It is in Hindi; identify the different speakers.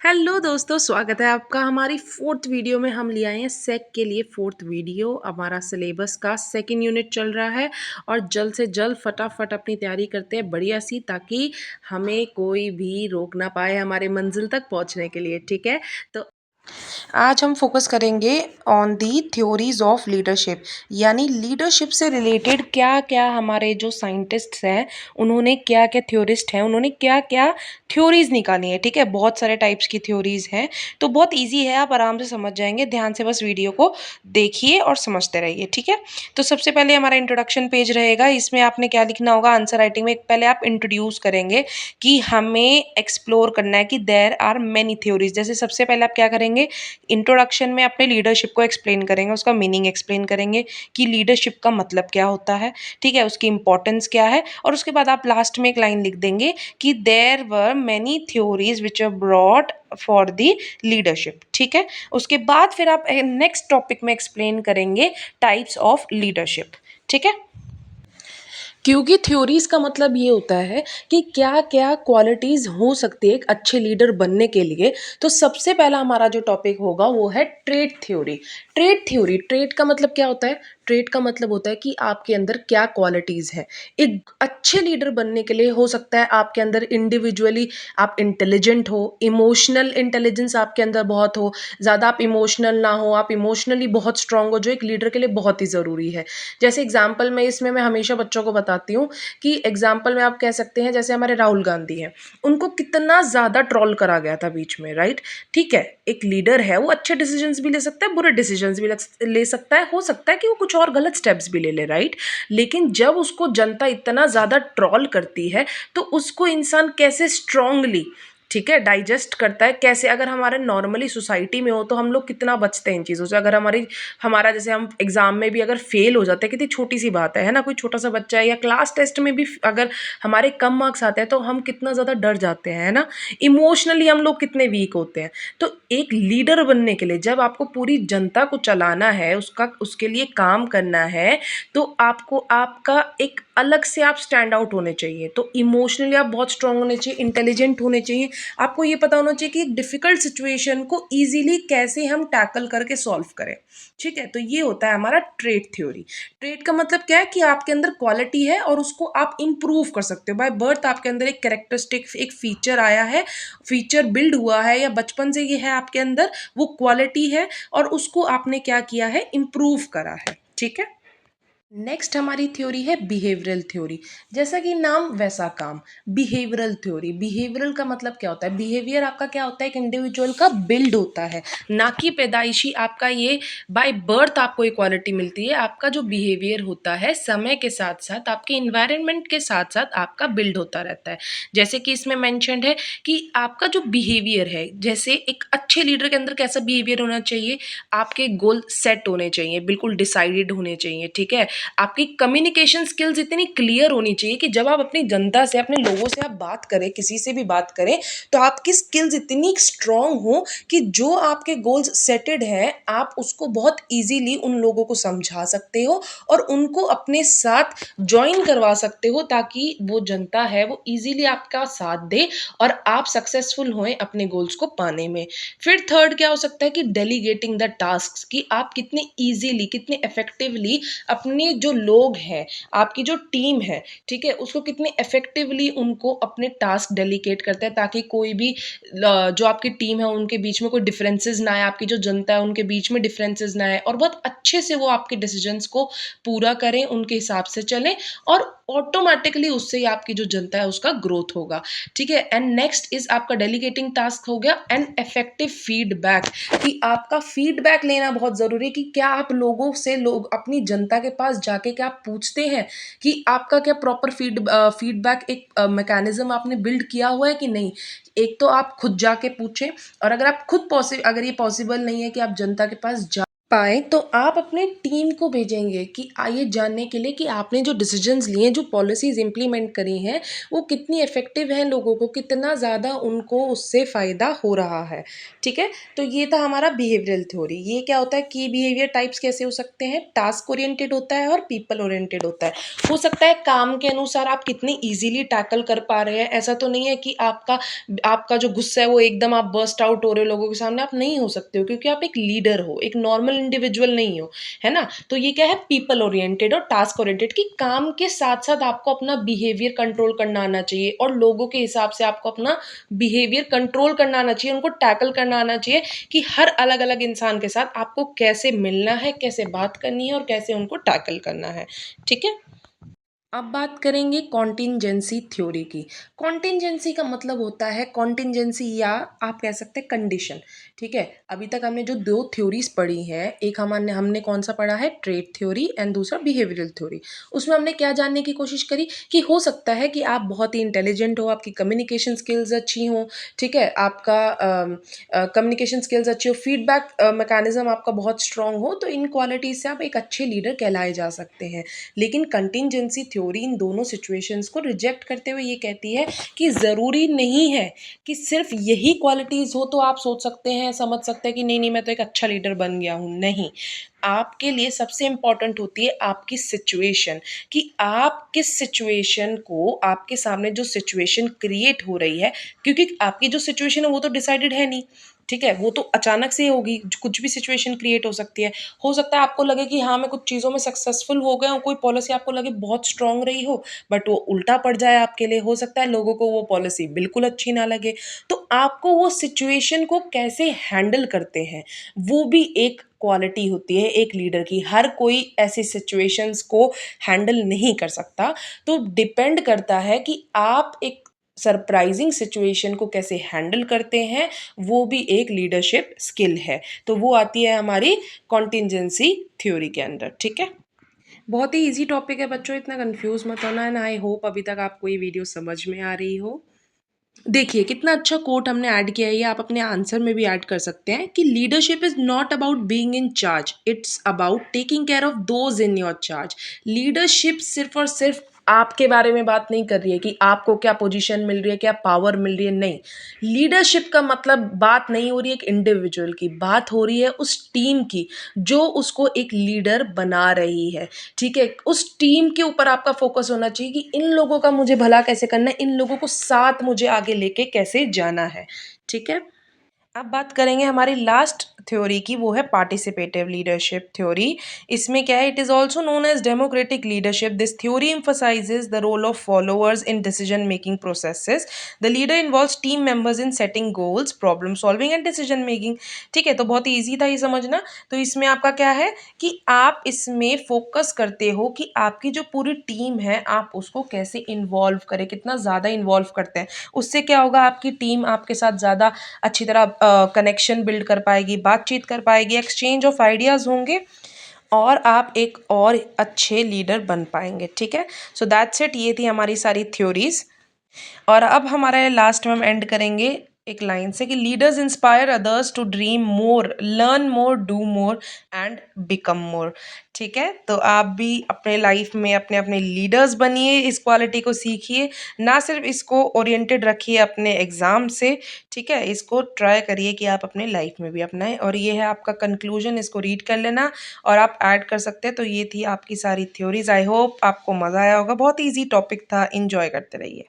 Speaker 1: हेलो दोस्तों, स्वागत है आपका हमारी फोर्थ वीडियो में। हम ले आए हैं सेक के लिए फोर्थ वीडियो। हमारा सिलेबस का सेकंड यूनिट चल रहा है और जल्द से जल्द फटाफट अपनी तैयारी करते हैं बढ़िया सी, ताकि हमें कोई भी रोक ना पाए हमारे मंजिल तक पहुंचने के लिए। ठीक है, तो आज हम फोकस करेंगे on the theories of leadership, यानी लीडरशिप से रिलेटेड क्या क्या हमारे जो साइंटिस्ट्स हैं उन्होंने क्या क्या थ्योरिस्ट हैं उन्होंने क्या क्या थ्योरीज निकाली हैं। ठीक है, बहुत सारे टाइप्स की थ्योरीज हैं, तो बहुत इजी है, आप आराम से समझ जाएंगे। ध्यान से बस वीडियो को देखिए और समझते रहिए। ठीक है, तो सबसे पहले हमारा इंट्रोडक्शन पेज रहेगा। इसमें आपने क्या लिखना होगा, आंसर राइटिंग में पहले आप इंट्रोड्यूस करेंगे कि हमें एक्सप्लोर करना है कि देयर आर मेनी थ्योरीज। जैसे सबसे पहले आप क्या करेंगे, इंट्रोडक्शन में अपने लीडरशिप को एक्सप्लेन करेंगे, उसका मीनिंग एक्सप्लेन करेंगे कि लीडरशिप का मतलब क्या होता है, ठीक है, उसकी इंपॉर्टेंस क्या है। और उसके बाद आप लास्ट में एक लाइन लिख देंगे कि there were many theories which are brought for the leadership. ठीक है, उसके बाद फिर आप नेक्स्ट टॉपिक में एक्सप्लेन करेंगे टाइप्स ऑफ लीडरशिप। ठीक है, क्योंकि थ्योरीज का मतलब ये होता है कि क्या क्या क्वालिटीज़ हो सकती है एक अच्छे लीडर बनने के लिए। तो सबसे पहला हमारा जो टॉपिक होगा वो है trait theory. Trait theory, trait का मतलब क्या होता है? ट्रेट का मतलब होता है कि आपके अंदर क्या क्वालिटीज़ हैं। एक अच्छे लीडर बनने के लिए हो सकता है आपके अंदर इंडिविजुअली आप इंटेलिजेंट हो, इमोशनल इंटेलिजेंस आपके अंदर बहुत हो, ज़्यादा आप इमोशनल ना हो, आप इमोशनली बहुत स्ट्रांग हो, जो एक लीडर के लिए बहुत ही ज़रूरी है। जैसे एग्जाम्पल में इसमें मैं हमेशा बच्चों को बताती हूँ कि एग्जाम्पल में आप कह सकते हैं, जैसे हमारे राहुल गांधी हैं, उनको कितना ज़्यादा ट्रोल करा गया था बीच में, राइट? ठीक है, एक लीडर है, वो अच्छे डिसीजंस भी ले सकता है, बुरे डिसीजंस भी ले सकता है, हो सकता है कि वो कुछ और गलत स्टेप्स भी ले ले, राइट? लेकिन जब उसको जनता इतना ज़्यादा ट्रोल करती है तो उसको इंसान कैसे स्ट्रांगली, ठीक है, डाइजेस्ट करता है कैसे। अगर हमारे नॉर्मली सोसाइटी में हो तो हम लोग कितना बचते हैं इन चीज़ों से। अगर हमारा जैसे हम एग्जाम में भी अगर फेल हो जाते हैं, कितनी छोटी सी बात है ना, कोई छोटा सा बच्चा है, या क्लास टेस्ट में भी अगर हमारे कम मार्क्स आते हैं तो हम कितना ज़्यादा डर जाते हैं, है ना। इमोशनली हम लोग कितने वीक होते हैं। तो एक लीडर बनने के लिए जब आपको पूरी जनता को चलाना है, उसके लिए काम करना है, तो आपको आपका एक अलग से आप स्टैंड आउट होने चाहिए। तो इमोशनली आप बहुत स्ट्रांग होने चाहिए, इंटेलिजेंट होने चाहिए। आपको ये पता होना चाहिए कि एक डिफिकल्ट सिचुएशन को इजीली कैसे हम टैकल करके सॉल्व करें। ठीक है, तो ये होता है हमारा ट्रेट थ्योरी। ट्रेट का मतलब क्या है कि आपके अंदर क्वालिटी है और उसको आप इम्प्रूव कर सकते हो। बाय बर्थ आपके अंदर एक कैरेक्टरिस्टिक, एक फीचर आया है, फीचर बिल्ड हुआ है, या बचपन से ये है आपके अंदर, वो क्वालिटी है और उसको आपने क्या किया है, इम्प्रूव करा है। ठीक है, नेक्स्ट हमारी थ्योरी है बिहेवियरल थ्योरी। जैसा कि नाम वैसा काम, बिहेवियरल थ्योरी। बिहेवियरल का मतलब क्या होता है? बिहेवियर आपका क्या होता है, एक इंडिविजुअल का बिल्ड होता है, ना कि पैदाइशी आपका ये बाय बर्थ आपको इक्वालिटी मिलती है। आपका जो बिहेवियर होता है समय के साथ साथ, आपके इन्वायरमेंट के साथ साथ आपका बिल्ड होता रहता है। जैसे कि इसमें मैंशनड है कि आपका जो बिहेवियर है, जैसे एक अच्छे लीडर के अंदर कैसा बिहेवियर होना चाहिए, आपके गोल सेट होने चाहिए, बिल्कुल डिसाइडेड होने चाहिए। ठीक है, आपकी कम्युनिकेशन स्किल्स इतनी क्लियर होनी चाहिए कि जब आप अपनी जनता से, अपने लोगों से आप बात करें, किसी से भी बात करें, तो आपकी स्किल्स इतनी स्ट्रांग हो कि जो आपके गोल्स सेटेड हैं आप उसको बहुत इजीली उन लोगों को समझा सकते हो और उनको अपने साथ ज्वाइन करवा सकते हो, ताकि वो जनता है वो इजीली आपका साथ दे और आप सक्सेसफुल होएं अपने गोल्स को पाने में। फिर थर्ड क्या हो सकता है कि डेलीगेटिंग द टास्क, कि आप कितने इजीली, कितने इफेक्टिवली अपने जो लोग हैं, आपकी जो टीम है, ठीक है, उसको कितने इफेक्टिवली उनको अपने टास्क डेलीकेट करते हैं, ताकि कोई भी जो आपकी टीम है उनके बीच में कोई डिफरेंसेस ना आए, आपकी जो जनता है उनके बीच में डिफरेंसेस ना आए, और बहुत अच्छे से वो आपके डिसीजंस को पूरा करें, उनके हिसाब से चलें, और ऑटोमेटिकली उससे ही आपकी जो जनता है उसका ग्रोथ होगा। ठीक है, एंड नेक्स्ट इज आपका डेलीगेटिंग टास्क हो गया, एंड इफेक्टिव फीडबैक, कि आपका फीडबैक लेना बहुत ज़रूरी है कि क्या आप लोगों से, लोग अपनी जनता के पास जाके क्या आप पूछते हैं कि आपका क्या प्रॉपर फीडबैक एक मैकेनिज्म आपने बिल्ड किया हुआ है कि नहीं। एक तो आप खुद जाके पूछें, और अगर आप खुद अगर ये पॉसिबल नहीं है कि आप जनता के पास पाएँ तो आप अपने टीम को भेजेंगे कि ये जानने के लिए कि आपने जो डिसीजंस लिए हैं, जो पॉलिसीज़ इम्प्लीमेंट करी हैं, वो कितनी इफ़ेक्टिव हैं लोगों को, कितना ज़्यादा उनको उससे फ़ायदा हो रहा है, ठीक है? तो ये था हमारा बिहेवियरल थ्योरी। ये क्या होता है की बिहेवियर टाइप्स कैसे हो सकते हैं? टास्क ओरिएंटेड होता है और पीपल ओरिएंटेड होता है। हो सकता है काम के अनुसार आप कितनी ईज़िली टैकल कर पा रहे हैं, ऐसा तो नहीं है कि आपका आपका जो गुस्सा है वो एकदम आप बर्स्ट आउट हो रहे हो लोगों के सामने, आप नहीं हो सकते हो क्योंकि आप एक लीडर हो, एक नॉर्मल इंडिविजुअल नहीं हो, है ना? तो ये क्या है पीपल ओरिएंटेड और टास्क ओरिएंटेड कि काम के साथ-साथ आपको अपना बिहेवियर कंट्रोल करना आना चाहिए और लोगों के हिसाब से आपको अपना बिहेवियर कंट्रोल करना आना चाहिए, उनको टैकल करना आना चाहिए कि हर अलग-अलग इंसान के साथ आपको कैसे मिलना है, कैसे बात करनी है और कैसे उनको टैकल करना है, ठीक है? अब बात करेंगे कॉन्टिंजेंसी थ्योरी की। कॉन्टिंजेंसी का मतलब होता है कॉन्टिंजेंसी या आप कह सकते हैं कंडीशन, ठीक है? अभी तक हमने जो 2 थ्योरीज़ पढ़ी हैं, एक हमने हमने कौन-सा पढ़ा है ट्रेट थ्योरी एंड दूसरा बिहेवियरल थ्योरी। उसमें हमने क्या जानने की कोशिश करी कि हो सकता है कि आप बहुत ही इंटेलिजेंट हो, आपकी कम्युनिकेशन स्किल्स अच्छी हों, ठीक है? आपका कम्युनिकेशन स्किल्स अच्छी हो, फीडबैक मैकेनिज़्म आपका बहुत स्ट्रॉन्ग हो, तो इन क्वालिटीज़ से आप एक अच्छे लीडर कहलाए जा सकते हैं। लेकिन कंटिंजेंसी थ्योरी इन दोनों सिचुएशंस को रिजेक्ट करते हुए ये कहती है कि ज़रूरी नहीं है कि सिर्फ यही क्वालिटीज़ हो तो आप सोच सकते हैं, समझ सकते हैं कि नहीं, नहीं मैं तो एक अच्छा लीडर बन गया हूँ। नहीं, आपके लिए सबसे इम्पोर्टेंट होती है आपकी सिचुएशन कि आप किस सिचुएशन को आपके सामने जो सिचुएशन क्रिएट हो रही है क्योंकि आपकी जो सिचुएशन है वो तो डिसाइडेड है नहीं, ठीक है? वो तो अचानक से होगी, कुछ भी सिचुएशन क्रिएट हो सकती है। हो सकता है आपको लगे कि हाँ, मैं कुछ चीज़ों में सक्सेसफुल हो गया हूँ, कोई पॉलिसी आपको लगे बहुत स्ट्रॉन्ग रही हो, बट वो उल्टा पड़ जाए आपके लिए। हो सकता है लोगों को वो पॉलिसी बिल्कुल अच्छी ना लगे। तो आपको वो सिचुएशन को कैसे हैंडल करते हैं, वो भी एक क्वालिटी होती है एक लीडर की। हर कोई ऐसी सिचुएशंस को हैंडल नहीं कर सकता। तो डिपेंड करता है कि आप एक सरप्राइज़िंग सिचुएशन को कैसे हैंडल करते हैं, वो भी एक लीडरशिप स्किल है। तो वो आती है हमारी कॉन्टिंजेंसी थ्योरी के अंदर, ठीक है? बहुत ही ईज़ी टॉपिक है बच्चों, इतना कन्फ्यूज़ मत होना एंड आई होप अभी तक आपको ये वीडियो समझ में आ रही हो। देखिए कितना अच्छा कोट हमने ऐड किया है, ये आप अपने आंसर में भी ऐड कर सकते हैं कि leadership is not about being in charge, it's about taking care of those in your charge. Leadership सिर्फ़ और सिर्फ़ आपके बारे में बात नहीं कर रही है कि आपको क्या पोजीशन मिल रही है, क्या पावर मिल रही है, नहीं। लीडरशिप का मतलब बात नहीं हो रही है एक इंडिविजुअल की, बात हो रही है उस टीम की, जो उसको एक लीडर बना रही है, ठीक है? उस टीम के ऊपर आपका फ़ोकस होना चाहिए कि इन लोगों का मुझे भला कैसे करना है, इन लोगों को साथ मुझे आगे लेके कैसे जाना है, ठीक है? अब बात करेंगे हमारी लास्ट थ्योरी की, वो है पार्टिसिपेटिव लीडरशिप थ्योरी। इसमें क्या है, it is also known as democratic leadership. This theory emphasizes the role of followers in decision making processes. The leader involves team members in setting goals, problem solving and decision making, ठीक है? तो बहुत ही ईजी था ये समझना। तो इसमें आपका क्या है कि आप इसमें फोकस करते हो कि आपकी जो पूरी टीम है आप उसको कैसे इन्वॉल्व करें, कितना ज़्यादा इन्वॉल्व करते हैं। उससे क्या होगा, आपकी टीम आपके साथ ज़्यादा अच्छी तरह कनेक्शन बिल्ड कर पाएगी, बातचीत कर पाएगी, एक्सचेंज ऑफ आइडियाज़ होंगे और आप एक और अच्छे लीडर बन पाएंगे, ठीक है? सो दैट्स इट, ये थी हमारी सारी थ्योरीज। और अब हमारा लास्ट में हम एंड करेंगे एक लाइन से कि leaders inspire others to dream more, learn more, do more and become more, ठीक है? तो आप भी अपने लाइफ में अपने अपने लीडर्स बनिए, इस क्वालिटी को सीखिए, ना सिर्फ इसको ओरिएंटेड रखिए अपने एग्ज़ाम से, ठीक है? इसको ट्राई करिए कि आप अपने लाइफ में भी अपनाएं। और ये है आपका कंक्लूजन, इसको रीड कर लेना और आप ऐड कर सकते हैं। तो ये थी आपकी सारी थ्योरीज। आई होप आपको मज़ा आया होगा, बहुत ईजी टॉपिक था, इंजॉय करते रहिए।